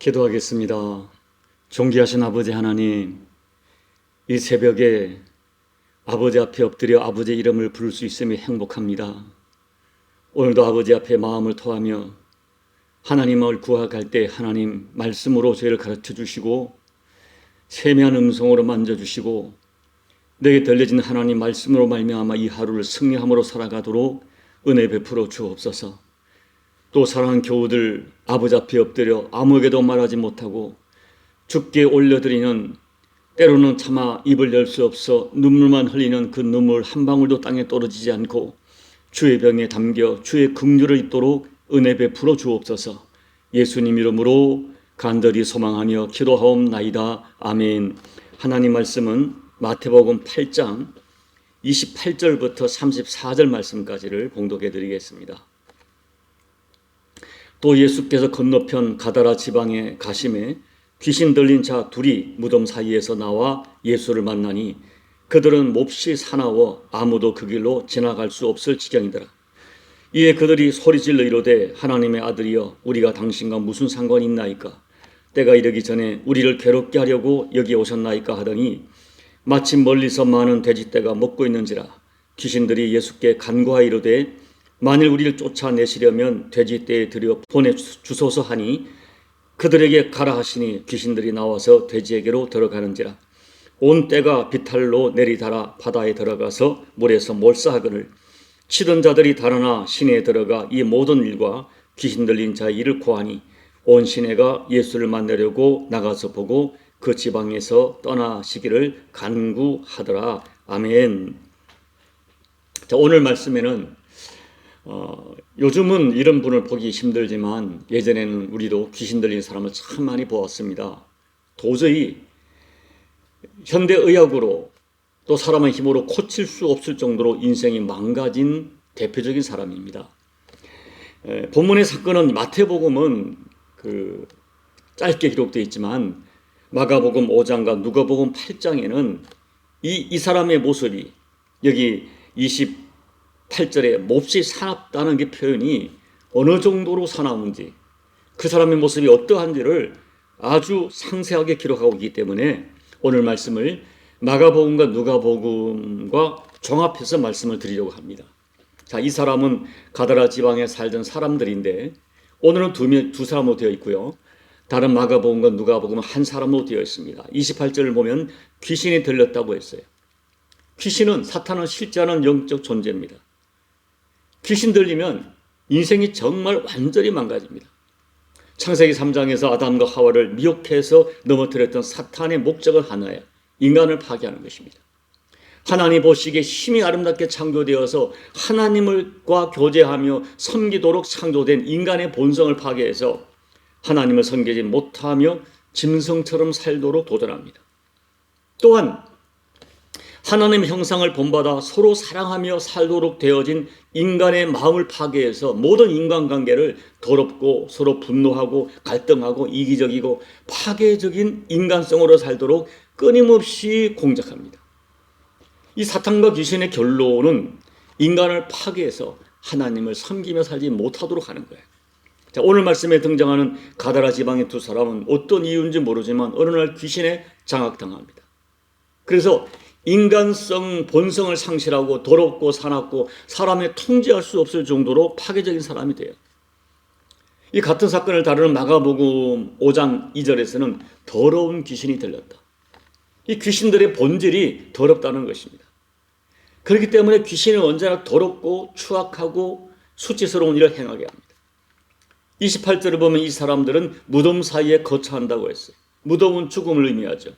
기도하겠습니다. 존귀하신 아버지 하나님, 이 새벽에 아버지 앞에 엎드려 아버지의 이름을 부를 수 있음이 행복합니다. 오늘도 아버지 앞에 마음을 토하며 하나님을 구하갈 때 하나님 말씀으로 저희를 가르쳐 주시고 세미한 음성으로 만져주시고 내게 들려진 하나님 말씀으로 말미암아 이 하루를 승리함으로 살아가도록 은혜 베풀어 주옵소서. 또 사랑하는 교우들 아버지 앞에 엎드려 아무에게도 말하지 못하고 주께 올려드리는, 때로는 차마 입을 열 수 없어 눈물만 흘리는 그 눈물 한 방울도 땅에 떨어지지 않고 주의 병에 담겨 주의 긍휼을 입도록 은혜 베풀어 주옵소서. 예수님 이름으로 간절히 소망하며 기도하옵나이다. 아멘. 하나님 말씀은 마태복음 8장 28절부터 34절 말씀까지를 봉독해 드리겠습니다. 또 예수께서 건너편 가다라 지방에 가심에 귀신 들린 자 둘이 무덤 사이에서 나와 예수를 만나니 그들은 몹시 사나워 아무도 그 길로 지나갈 수 없을 지경이더라. 이에 그들이 소리질러 이르되 하나님의 아들이여 우리가 당신과 무슨 상관이 있나이까? 때가 이르기 전에 우리를 괴롭게 하려고 여기 오셨나이까 하더니 마침 멀리서 많은 돼지떼가 먹고 있는지라. 귀신들이 예수께 간구하여 이르되 만일 우리를 쫓아내시려면 돼지떼에 들여 보내주소서 하니 그들에게 가라 하시니 귀신들이 나와서 돼지에게로 들어가는지라. 온 떼가 비탈로 내리달아 바다에 들어가서 물에서 몰사하거늘 치던 자들이 달아나 시내에 들어가 이 모든 일과 귀신 들린 자의 일을 고하니 온 시내가 예수를 만나려고 나가서 보고 그 지방에서 떠나시기를 간구하더라. 아멘. 자, 오늘 말씀에는 요즘은 이런 분을 보기 힘들지만 예전에는 우리도 귀신 들린 사람을 참 많이 보았습니다. 도저히 현대의학으로 또 사람의 힘으로 고칠 수 없을 정도로 인생이 망가진 대표적인 사람입니다. 본문의 사건은 마태복음은 짧게 기록되어 있지만 마가복음 5장과 누가복음 8장에는 이 사람의 모습이 여기 28절에 몹시 사납다는 게 표현이 어느 정도로 사나운지 그 사람의 모습이 어떠한지를 아주 상세하게 기록하고 있기 때문에 오늘 말씀을 마가복음과 누가복음과 종합해서 말씀을 드리려고 합니다. 자, 이 사람은 가다라 지방에 살던 사람들인데 오늘은 두 사람으로 되어 있고요. 다른 마가복음과 누가복음은 한 사람으로 되어 있습니다. 28절을 보면 귀신이 들렸다고 했어요. 귀신은 사탄은 실제하는 영적 존재입니다. 귀신 들리면 인생이 정말 완전히 망가집니다. 창세기 3장에서 아담과 하와를 미혹해서 넘어뜨렸던 사탄의 목적은 하나예요. 인간을 파괴하는 것입니다. 하나님 보시기에 힘이 아름답게 창조되어서 하나님과 교제하며 섬기도록 창조된 인간의 본성을 파괴해서 하나님을 섬기지 못하며 짐승처럼 살도록 도전합니다. 또한 하나님의 형상을 본받아 서로 사랑하며 살도록 되어진 인간의 마음을 파괴해서 모든 인간관계를 더럽고 서로 분노하고 갈등하고 이기적이고 파괴적인 인간성으로 살도록 끊임없이 공작합니다. 이 사탄과 귀신의 결론은 인간을 파괴해서 하나님을 섬기며 살지 못하도록 하는 거예요. 자, 오늘 말씀에 등장하는 가다라 지방의 두 사람은 어떤 이유인지 모르지만 어느 날 귀신에 장악당합니다. 그래서 인간성 본성을 상실하고 더럽고 사납고 사람의 통제할 수 없을 정도로 파괴적인 사람이 돼요. 이 같은 사건을 다루는 마가복음 5장 2절에서는 더러운 귀신이 들렸다. 이 귀신들의 본질이 더럽다는 것입니다. 그렇기 때문에 귀신은 언제나 더럽고 추악하고 수치스러운 일을 행하게 합니다. 28절을 보면 이 사람들은 무덤 사이에 거처한다고 했어요. 무덤은 죽음을 의미하죠.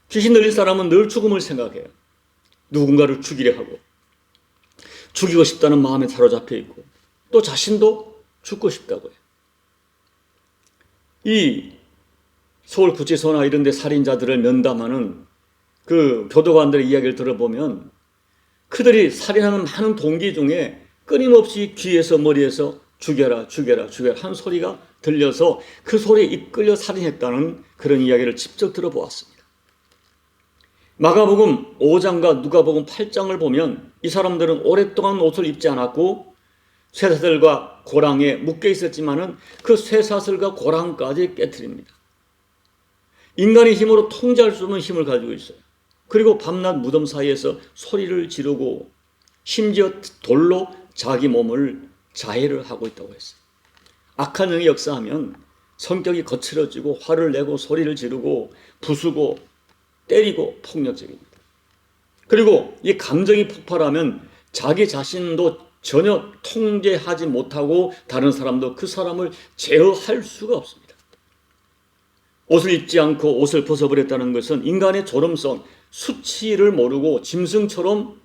귀신 들린 사람은 늘 죽음을 생각해요. 누군가를 죽이려 하고 죽이고 싶다는 마음에 사로잡혀 있고 또 자신도 죽고 싶다고 해요. 이 서울구치소나 이런 데 살인자들을 면담하는 그 교도관들의 이야기를 들어보면 그들이 살인하는 많은 동기 중에 끊임없이 귀에서 머리에서 죽여라 죽여라 죽여라 한 소리가 들려서 그 소리에 이끌려 살인했다는 그런 이야기를 직접 들어보았습니다. 마가복음 5장과 누가복음 8장을 보면 이 사람들은 오랫동안 옷을 입지 않았고 쇠사슬과 고랑에 묶여 있었지만은 그 쇠사슬과 고랑까지 깨트립니다. 인간의 힘으로 통제할 수 없는 힘을 가지고 있어요. 그리고 밤낮 무덤 사이에서 소리를 지르고 심지어 돌로 자기 몸을 자해를 하고 있다고 했어요. 악한 영이 역사하면 성격이 거칠어지고 화를 내고 소리를 지르고 부수고 때리고 폭력적입니다. 그리고 이 감정이 폭발하면 자기 자신도 전혀 통제하지 못하고 다른 사람도 그 사람을 제어할 수가 없습니다. 옷을 입지 않고 옷을 벗어버렸다는 것은 인간의 존엄성, 수치를 모르고 짐승처럼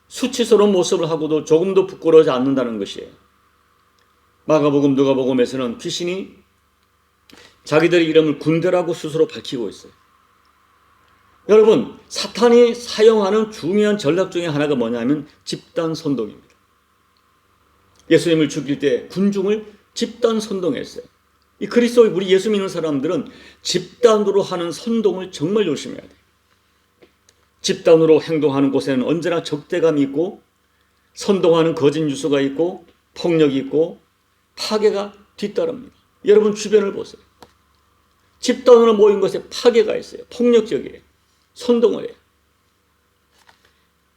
수치스러운 모습을 하고도 조금도 부끄러워하지 않는다는 것이에요. 마가복음, 누가복음에서는 귀신이 자기들의 이름을 군대라고 스스로 밝히고 있어요. 여러분, 사탄이 사용하는 중요한 전략 중에 하나가 뭐냐면 집단 선동입니다. 예수님을 죽일 때 군중을 집단 선동했어요. 이 그리스도의 우리 예수 믿는 사람들은 집단으로 하는 선동을 정말 조심해야 돼요. 집단으로 행동하는 곳에는 언제나 적대감이 있고 선동하는 거짓 뉴스가 있고 폭력이 있고 파괴가 뒤따릅니다. 여러분 주변을 보세요. 집단으로 모인 곳에 파괴가 있어요. 폭력적이에요. 선동을 해요.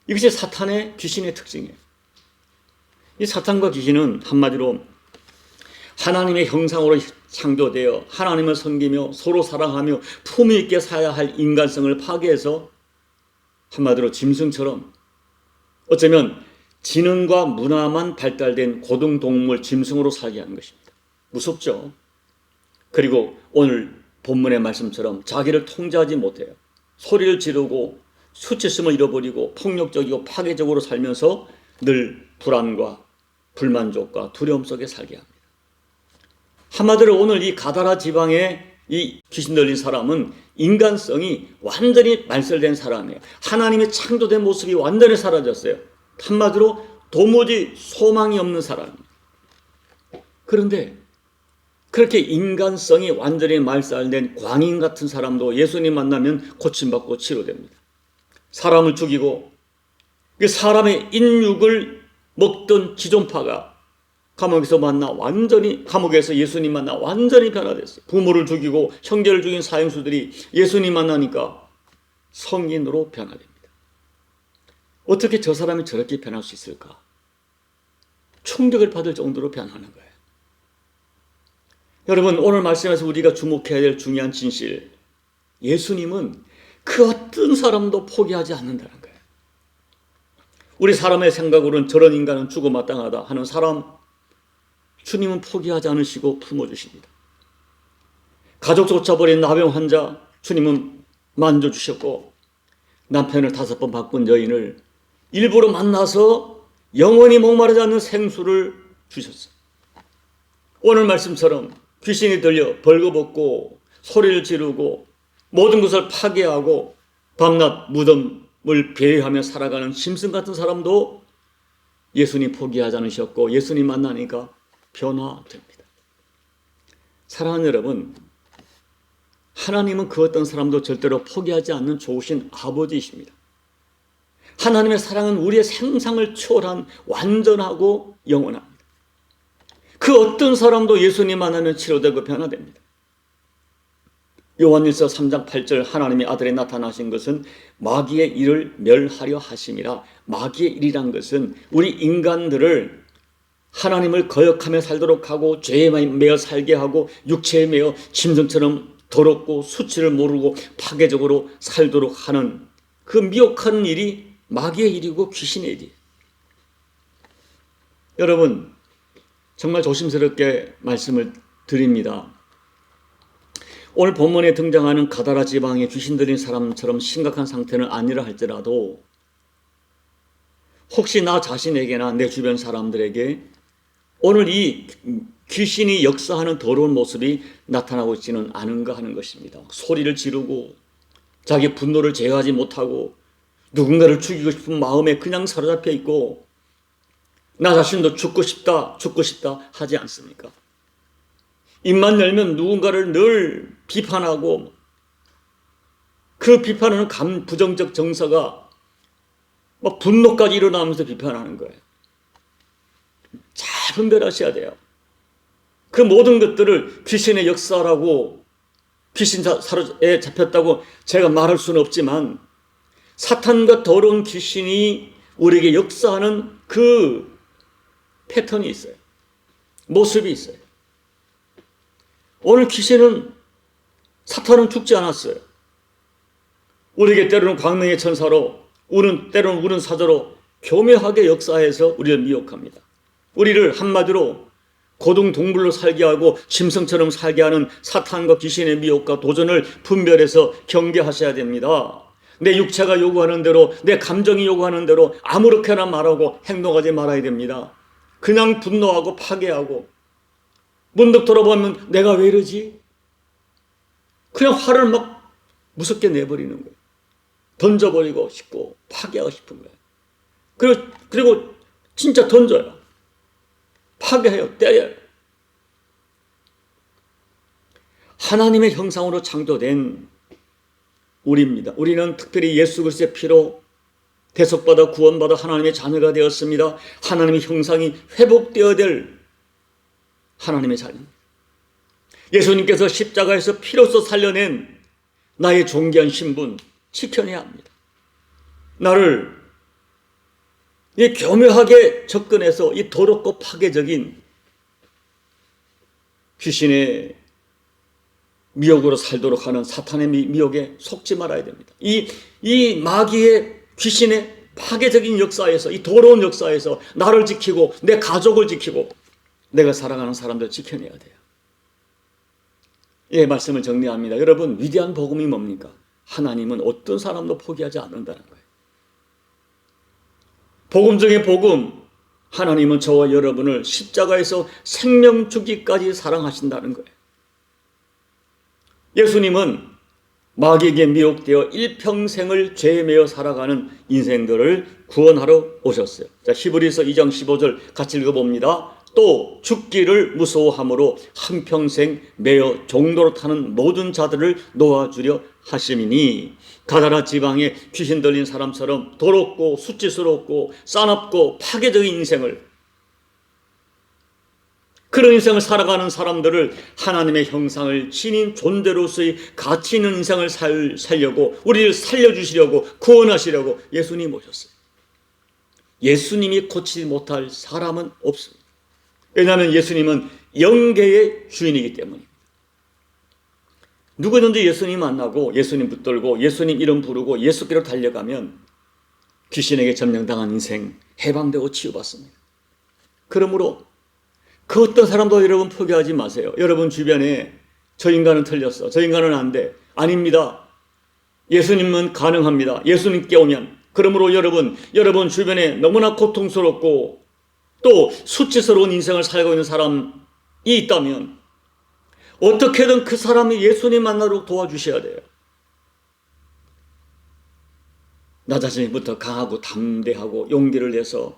이것이 사탄의 귀신의 특징이에요. 이 사탄과 귀신은 한마디로 하나님의 형상으로 창조되어 하나님을 섬기며 서로 사랑하며 품위 있게 살아야 할 인간성을 파괴해서 한마디로 짐승처럼 어쩌면 지능과 문화만 발달된 고등동물 짐승으로 살게 하는 것입니다. 무섭죠? 그리고 오늘 본문의 말씀처럼 자기를 통제하지 못해요. 소리를 지르고 수치심을 잃어버리고 폭력적이고 파괴적으로 살면서 늘 불안과 불만족과 두려움 속에 살게 합니다. 한마디로 오늘 이 가다라 지방의 이 귀신 들린 사람은 인간성이 완전히 말살된 사람이에요. 하나님의 창조된 모습이 완전히 사라졌어요. 한마디로 도무지 소망이 없는 사람입니다. 그런데 그렇게 인간성이 완전히 말살된 광인 같은 사람도 예수님 만나면 고침받고 치료됩니다. 사람을 죽이고 그 사람의 인육을 먹던 지존파가 감옥에서 감옥에서 예수님 만나 완전히 변화됐어요. 부모를 죽이고 형제를 죽인 사형수들이 예수님 만나니까 성인으로 변화됩니다. 어떻게 저 사람이 저렇게 변할 수 있을까? 충격을 받을 정도로 변하는 거예요. 여러분, 오늘 말씀에서 우리가 주목해야 될 중요한 진실, 예수님은 그 어떤 사람도 포기하지 않는다는 거예요. 우리 사람의 생각으로는 저런 인간은 죽어마땅하다 하는 사람, 주님은 포기하지 않으시고 품어주십니다. 가족 쫓아버린 나병 환자, 주님은 만져주셨고 남편을 5번 바꾼 여인을 일부러 만나서 영원히 목마르지 않는 생수를 주셨어요. 오늘 말씀처럼 귀신이 들려 벌거벗고 소리를 지르고 모든 것을 파괴하고 밤낮 무덤을 배회하며 살아가는 짐승 같은 사람도 예수님 포기하지 않으셨고 예수님 만나니까 변화됩니다. 사랑하는 여러분, 하나님은 그 어떤 사람도 절대로 포기하지 않는 좋으신 아버지이십니다. 하나님의 사랑은 우리의 상상을 초월한 완전하고 영원합니다. 그 어떤 사람도 예수님 만나면 치료되고 변화됩니다. 요한일서 3장 8절 하나님의 아들이 나타나신 것은 마귀의 일을 멸하려 하심이라. 마귀의 일이란 것은 우리 인간들을 하나님을 거역하며 살도록 하고 죄에 매여 살게 하고 육체에 매여 짐승처럼 더럽고 수치를 모르고 파괴적으로 살도록 하는 그 미혹하는 일이 마귀의 일이고 귀신의 일이에요. 여러분, 정말 조심스럽게 말씀을 드립니다. 오늘 본문에 등장하는 가다라 지방에 귀신 들린 사람처럼 심각한 상태는 아니라 할지라도 혹시 나 자신에게나 내 주변 사람들에게 오늘 이 귀신이 역사하는 더러운 모습이 나타나고 있지는 않은가 하는 것입니다. 소리를 지르고 자기 분노를 제어하지 못하고 누군가를 죽이고 싶은 마음에 그냥 사로잡혀 있고 나 자신도 죽고 싶다 하지 않습니까? 입만 열면 누군가를 늘 비판하고 그 비판하는 부정적 정서가 막 분노까지 일어나면서 비판하는 거예요. 분별하셔야 돼요. 그 모든 것들을 귀신의 역사라고, 귀신 사로에 잡혔다고 제가 말할 수는 없지만 사탄과 더러운 귀신이 우리에게 역사하는 그 패턴이 있어요. 모습이 있어요. 오늘 귀신은, 사탄은 죽지 않았어요. 우리에게 때로는 광명의 천사로, 때로는 우는 사자로 교묘하게 역사해서 우리를 미혹합니다. 우리를 한마디로 고등동물로 살게 하고 짐승처럼 살게 하는 사탄과 귀신의 미혹과 도전을 분별해서 경계하셔야 됩니다. 내 육체가 요구하는 대로, 내 감정이 요구하는 대로 아무렇게나 말하고 행동하지 말아야 됩니다. 그냥 분노하고 파괴하고, 문득 돌아보면 내가 왜 이러지? 그냥 화를 막 무섭게 내버리는 거예요. 던져버리고 싶고 파괴하고 싶은 거예요. 그리고 진짜 던져요. 파괴해요. 때려요. 하나님의 형상으로 창조된 우리입니다. 우리는 특별히 예수 그리스도의 피로 대속받아 구원받아 하나님의 자녀가 되었습니다. 하나님의 형상이 회복되어야 될 하나님의 자녀입니다. 예수님께서 십자가에서 피로써 살려낸 나의 존귀한 신분 지켜내야 합니다. 나를 이 교묘하게 접근해서 이 더럽고 파괴적인 귀신의 미혹으로 살도록 하는 사탄의 미혹에 속지 말아야 됩니다. 이 마귀의, 귀신의 파괴적인 역사에서, 이 더러운 역사에서 나를 지키고 내 가족을 지키고 내가 사랑하는 사람들 지켜내야 돼요. 예, 말씀을 정리합니다. 여러분, 위대한 복음이 뭡니까? 하나님은 어떤 사람도 포기하지 않는다는 거예요. 복음 중에 복음, 하나님은 저와 여러분을 십자가에서 생명 주기까지 사랑하신다는 거예요. 예수님은 마귀에게 미혹되어 일평생을 죄에 매여 살아가는 인생들을 구원하러 오셨어요. 자, 히브리서 2장 15절 같이 읽어봅니다. 또 죽기를 무서워함으로 한평생 매여 종로로 타는 모든 자들을 놓아주려 하심이니, 가다라 지방에 귀신 들린 사람처럼 더럽고 수치스럽고 싸납고 파괴적인 인생을, 그런 인생을 살아가는 사람들을 하나님의 형상을 지닌 존재로서의 가치 있는 인생을 살려고, 우리를 살려주시려고, 구원하시려고 예수님 오셨어요. 예수님이 고치지 못할 사람은 없습니다. 왜냐하면 예수님은 영계의 주인이기 때문입니다. 누구든지 예수님 만나고 예수님 붙들고 예수님 이름 부르고 예수께로 달려가면 귀신에게 점령당한 인생 해방되고 치유받습니다. 그러므로 그 어떤 사람도 여러분 포기하지 마세요. 여러분 주변에 저 인간은 틀렸어, 저 인간은 안 돼. 아닙니다. 예수님은 가능합니다. 예수님께 오면. 그러므로 여러분 주변에 너무나 고통스럽고 또 수치스러운 인생을 살고 있는 사람이 있다면 어떻게든 그 사람이 예수님 만나러 도와주셔야 돼요. 나 자신부터 강하고 담대하고 용기를 내서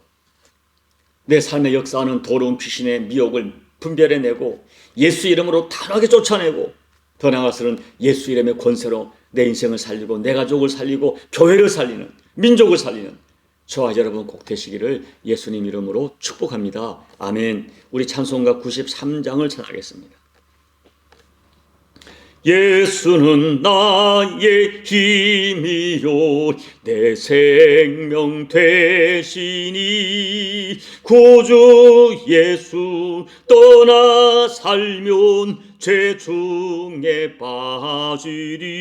내 삶의 역사하는 더러운 귀신의 미혹을 분별해내고 예수 이름으로 단호하게 쫓아내고, 더 나아가서는 예수 이름의 권세로 내 인생을 살리고 내 가족을 살리고 교회를 살리는, 민족을 살리는 저와 여러분 꼭 되시기를 예수님 이름으로 축복합니다. 아멘. 우리 찬송가 93장을 찬양하겠습니다. 예수는 나의 힘이요 내 생명 되시니, 구주 예수 떠나 살면 죄 중에 빠지리.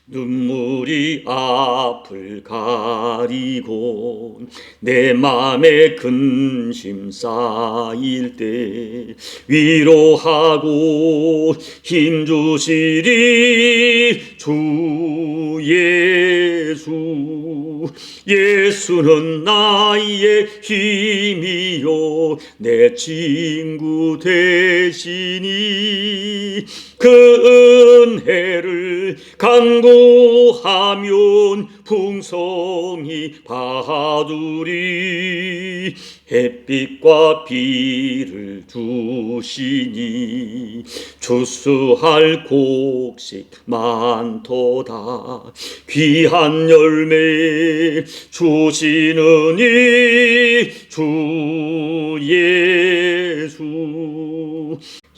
눈물이 앞을 가리고 내 맘에 근심 쌓일 때 위로하고 힘주시리 주 예수. 예수는 나의 힘이요 내 친구 되시니, 그 은혜를 간구하면 풍성히 받으리. 햇빛과 비를 주시니 추수할 곡식 많도다. 귀한 열매 주시는 이 주 예수.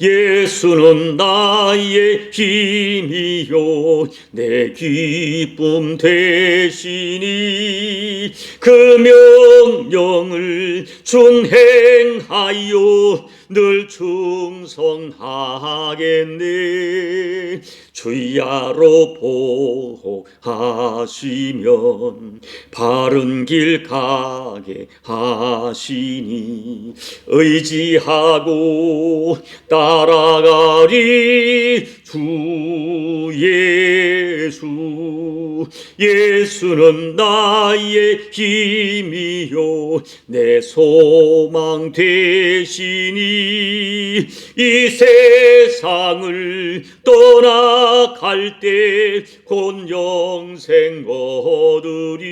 예수는 나의 힘이요 내 기쁨 되시니 그 명령을 준행하여 늘 충성하겠네. 주야로 보호하시면 바른 길 가게 하시니 의지하고 따라가리 주 예수. 예수는 나의 힘이요 내 소망 되시니 이 세상을 떠나갈 때 곧 영생 얻으리.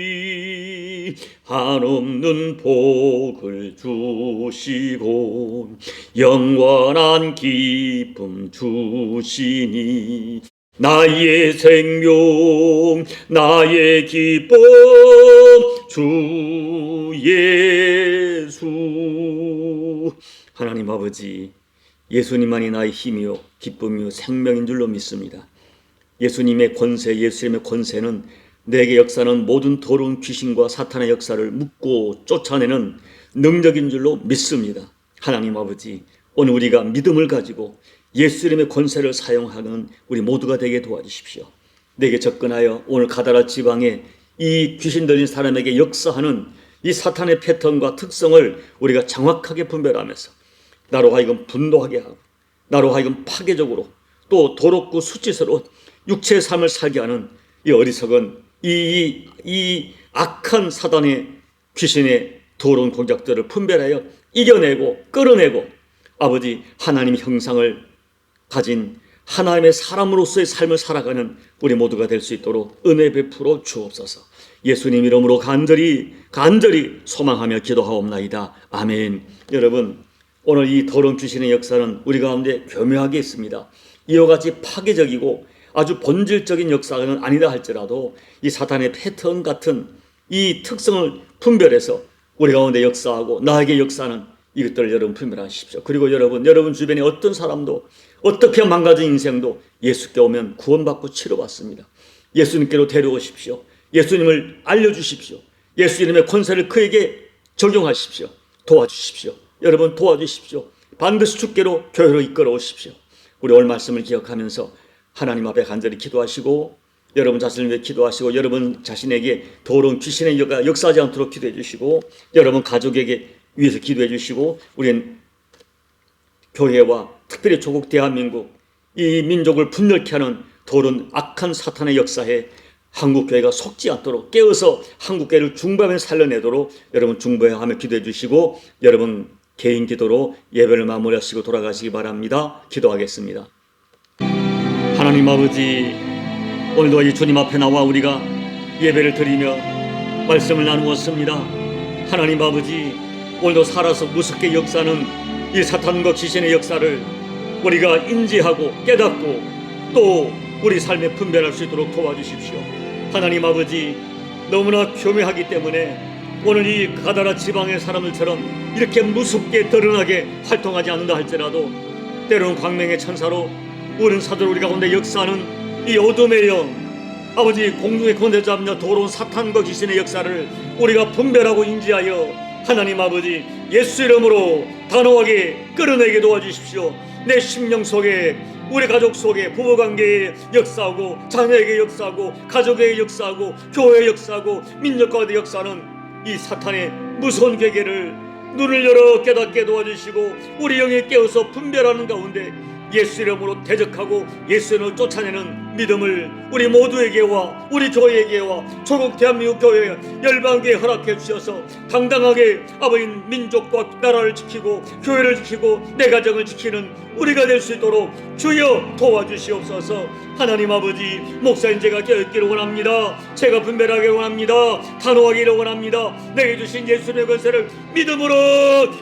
한없는 복을 주시고 영원한 기쁨 주시니 나의 생명 나의 기쁨 주 예수. 하나님 아버지, 예수님만이 나의 힘이요 기쁨이요 생명인 줄로 믿습니다. 예수님의 권세, 예수님의 권세는 내게 역사는 모든 더러운 귀신과 사탄의 역사를 묶고 쫓아내는 능력인 줄로 믿습니다. 하나님 아버지, 오늘 우리가 믿음을 가지고 예수님의 권세를 사용하는 우리 모두가 되게 도와주십시오. 내게 접근하여 오늘 가다라 지방에 이 귀신 들린 사람에게 역사하는 이 사탄의 패턴과 특성을 우리가 정확하게 분별하면서 나로 하여금 분노하게 하고 나로 하여금 파괴적으로 또 더럽고 수치스러운 육체의 삶을 살게 하는 이 어리석은 이 악한 사단의 귀신의 더러운 공작들을 분별하여 이겨내고 끌어내고 아버지 하나님의 형상을 가진 하나님의 사람으로서의 삶을 살아가는 우리 모두가 될 수 있도록 은혜 베풀어 주옵소서. 예수님 이름으로 간절히 소망하며 기도하옵나이다. 아멘. 여러분, 오늘 이 더러운 귀신의 역사는 우리 가운데 교묘하게 있습니다. 이와 같이 파괴적이고 아주 본질적인 역사는 아니다 할지라도 이 사탄의 패턴 같은 이 특성을 분별해서 우리 가운데 역사하고 나에게 역사하는 이것들을 여러분 분별하십시오. 그리고 여러분 주변에 어떤 사람도 어떻게 망가진 인생도 예수께 오면 구원받고 치료받습니다. 예수님께로 데려오십시오. 예수님을 알려주십시오. 예수님의 권세를 그에게 적용하십시오. 도와주십시오. 여러분 도와주십시오. 반드시 주께로 교회로 이끌어 오십시오. 우리 오늘 말씀을 기억하면서 하나님 앞에 간절히 기도하시고 여러분 자신을 위해 기도하시고 여러분 자신에게 더러운 귀신의 역사하지 않도록 기도해 주시고 여러분 가족에게 위해서 기도해 주시고 우리는 교회와 특별히 조국 대한민국 이 민족을 분열케 하는 더러운 악한 사탄의 역사에 한국교회가 속지 않도록 깨어서 한국교회를 중보하며 살려내도록 여러분 중보하며 기도해 주시고 여러분 개인 기도로 예배를 마무리하시고 돌아가시기 바랍니다. 기도하겠습니다. 하나님 아버지, 오늘도 이 주님 앞에 나와 우리가 예배를 드리며 말씀을 나누었습니다. 하나님 아버지, 오늘도 살아서 무섭게 역사하는 이 사탄과 귀신의 역사를 우리가 인지하고 깨닫고 또 우리 삶에 분별할 수 있도록 도와주십시오. 하나님 아버지, 너무나 교묘하기 때문에 오늘 이 가다라 지방의 사람들처럼 이렇게 무섭게 드러나게 활동하지 않는다 할지라도 때로는 광명의 천사로 우리는 사도로 우리 가운데 역사하는 이 어둠의 영 아버지 공중에 건네잡는 더러운 사탄과 귀신의 역사를 우리가 분별하고 인지하여 하나님 아버지 예수 이름으로 단호하게 끌어내게 도와주십시오. 내 심령 속에 우리 가족 속에 부부관계에 역사하고 자녀에게 역사하고 가족에게 역사하고 교회에 역사하고 민족 가운데 역사하는 이 사탄의 무서운 괴계를 눈을 열어 깨닫게 도와주시고 우리 영에 깨어서 분별하는 가운데 예수 이름으로 대적하고 예수 이름으로 쫓아내는 믿음을 우리 모두에게와 우리 교회에게와 조국 대한민국 교회 열방교회 허락해 주셔서 당당하게 아버지 민족과 나라를 지키고 교회를 지키고 내 가정을 지키는 우리가 될 수 있도록 주여 도와주시옵소서. 하나님 아버지, 목사인 제가 깨어있기를 원합니다. 제가 분별하기를 원합니다. 단호하기를 원합니다. 내게 주신 예수님의 권세를 믿음으로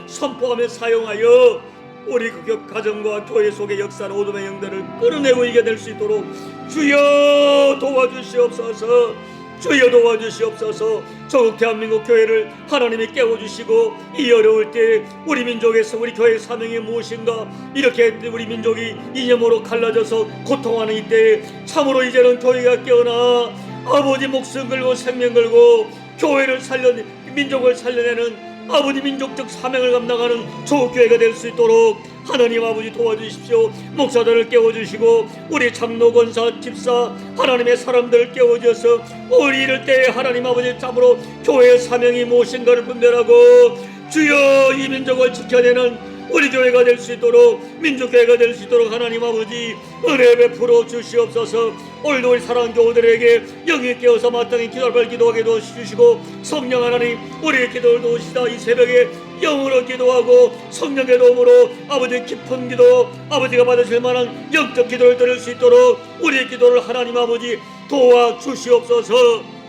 선포하며 사용하여 우리 그 가정과 교회 속의 역사는 어둠의 영들을 끌어내고 이겨낼 수 있도록 주여 도와주시옵소서. 주여 도와주시옵소서. 조국 대한민국 교회를 하나님이 깨워주시고 이 어려울 때 우리 민족에서 우리 교회의 사명이 무엇인가, 이렇게 우리 민족이 이념으로 갈라져서 고통하는 이때에 참으로 이제는 교회가 깨어나 아버지 목숨 걸고 생명 걸고 교회를 민족을 살려내는 아버지 민족적 사명을 감당하는 조국교회가 될 수 있도록 하나님 아버지 도와주십시오. 목사들을 깨워주시고 우리 장로 권사 집사 하나님의 사람들을 깨워주셔서 우리 이럴 때에 하나님 아버지 참으로 교회의 사명이 무엇인가를 분별하고 주여 이 민족을 지켜내는 우리 교회가 될 수 있도록 민족교회가 될 수 있도록 하나님 아버지 은혜 베풀어 주시옵소서. 오늘도 우리 사랑하는 교우들에게 영이 깨어서 마땅히 기도할 기도하게 도와주시고 성령 하나님 우리의 기도를 도우시다. 이 새벽에 영으로 기도하고 성령의 도움으로 아버지 깊은 기도 아버지가 받으실 만한 영적 기도를 드릴 수 있도록 우리의 기도를 하나님 아버지 도와주시옵소서.